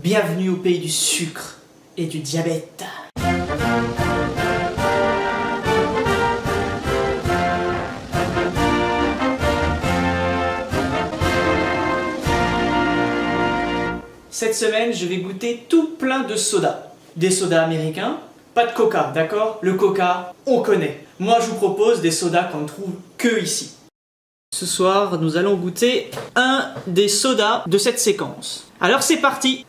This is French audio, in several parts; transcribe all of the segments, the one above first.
Bienvenue au pays du sucre et du diabète. Cette semaine, je vais goûter tout plein de sodas. Des sodas américains, pas de coca, d'accord? Le coca, on connaît. Moi, je vous propose des sodas qu'on ne trouve que ici. Ce soir, nous allons goûter un des sodas de cette séquence. Alors, c'est parti!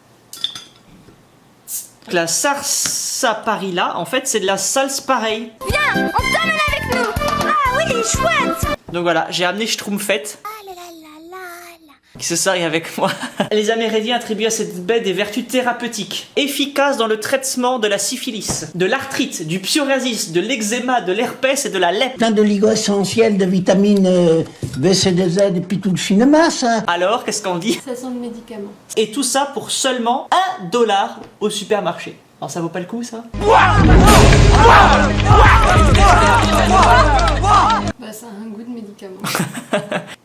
La sarsaparilla, en fait, c'est de la salse-pareille. Viens, on t'emmène avec nous. Ah oui, chouette. Donc voilà, j'ai amené Schtroumpfette, qui se sarie avec moi. Les Amérindiens attribuent à cette baie des vertus thérapeutiques, efficaces dans le traitement de la syphilis, de l'arthrite, du psoriasis, de l'eczéma, de l'herpès et de la lèpre. Plein d'oligo essentiels, de vitamines B, C, D, Z et puis tout le cinéma, ça. Alors, qu'est-ce qu'on dit? Ça sent le médicament. Et tout ça pour seulement 1 $ au supermarché. Alors ça vaut pas le coup, ça? Bah ça a un goût de médicament.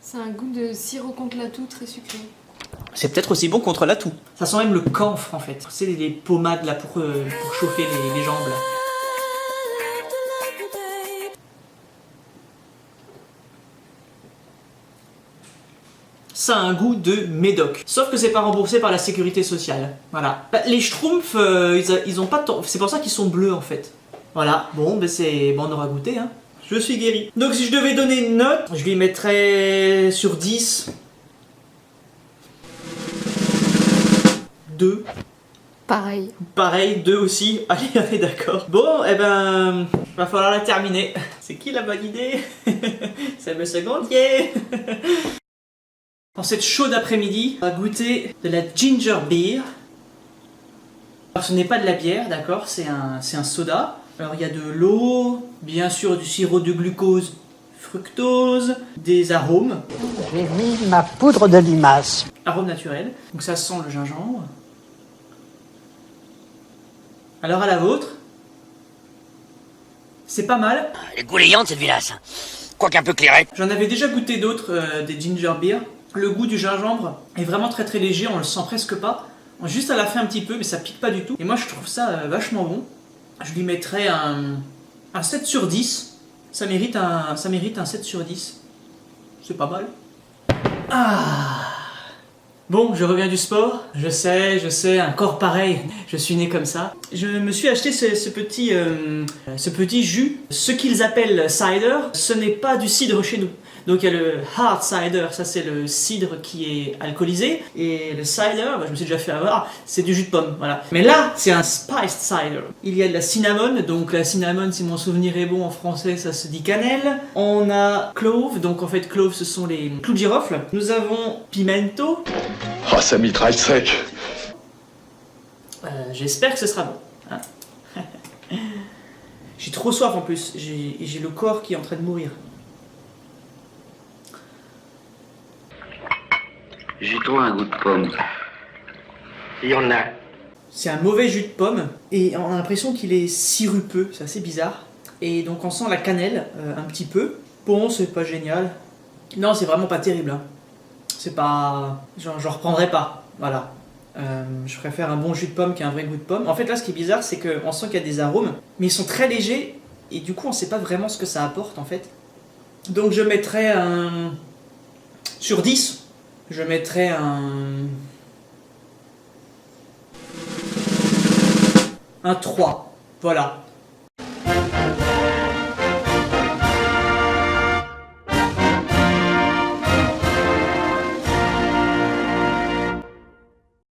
Ça a un goût de sirop contre la toux très sucré. C'est peut-être aussi bon contre la toux. Ça sent même le camphre en fait. C'est les pommades là pour chauffer les jambes là. Ça a un goût de médoc. Sauf que c'est pas remboursé par la sécurité sociale. Voilà. Bah, les Schtroumpfs, ils ont pas de temps. C'est pour ça qu'ils sont bleus en fait. Voilà. Bon, ben bon, on aura goûté hein. Je suis guéri. Donc si je devais donner une note, je lui mettrais sur 10. 2. Pareil. Pareil, 2 aussi. Allez, on est d'accord. Bon, eh ben, va falloir la terminer. C'est qui la bonne idée? C'est le secondier. En cette chaude après-midi, on va goûter de la ginger beer. Alors ce n'est pas de la bière, d'accord, c'est un soda. Alors il y a de l'eau, bien sûr du sirop de glucose, fructose, des arômes. J'ai mis ma poudre de limace. Arômes naturels. Donc ça sent le gingembre. Alors à la vôtre. C'est pas mal. Elle est goulayante cette vilasse. Quoique un peu clairette. J'en avais déjà goûté d'autres, des ginger beer. Le goût du gingembre est vraiment très très léger, on le sent presque pas. Juste à la fin un petit peu, mais ça pique pas du tout. Et moi je trouve ça vachement bon. Je lui mettrais un 7 sur 10. Ça mérite un 7 sur 10. C'est pas mal. Ah! Bon, je reviens du sport. Je sais, un corps pareil. Je suis né comme ça. Je me suis acheté ce petit jus. Ce qu'ils appellent cider, ce n'est pas du cidre chez nous. Donc il y a le hard cider, ça c'est le cidre qui est alcoolisé. Et le cider, bah, je me suis déjà fait avoir, c'est du jus de pomme, voilà. Mais là, c'est un spiced cider. Il y a de la cinnamon, donc la cinnamon, si mon souvenir est bon en français, ça se dit cannelle. On a clove, donc en fait clove ce sont les clous de girofle. Nous avons pimento. Oh, ça mitraille sec. J'espère que ce sera bon. Hein. J'ai trop soif en plus, j'ai le corps qui est en train de mourir. J'ai trouvé un goût de pomme. Il y en a. C'est un mauvais jus de pomme et on a l'impression qu'il est sirupeux, c'est assez bizarre. Et donc on sent la cannelle un petit peu. Bon, c'est pas génial. Non, c'est vraiment pas terrible. Hein. C'est pas... J'en reprendrai pas. Voilà. Je préfère un bon jus de pomme qu'un vrai goût de pomme. En fait là ce qui est bizarre c'est qu'on sent qu'il y a des arômes, mais ils sont très légers et du coup on sait pas vraiment ce que ça apporte en fait. Donc je mettrais un... Sur 10, je mettrais un 3. Voilà.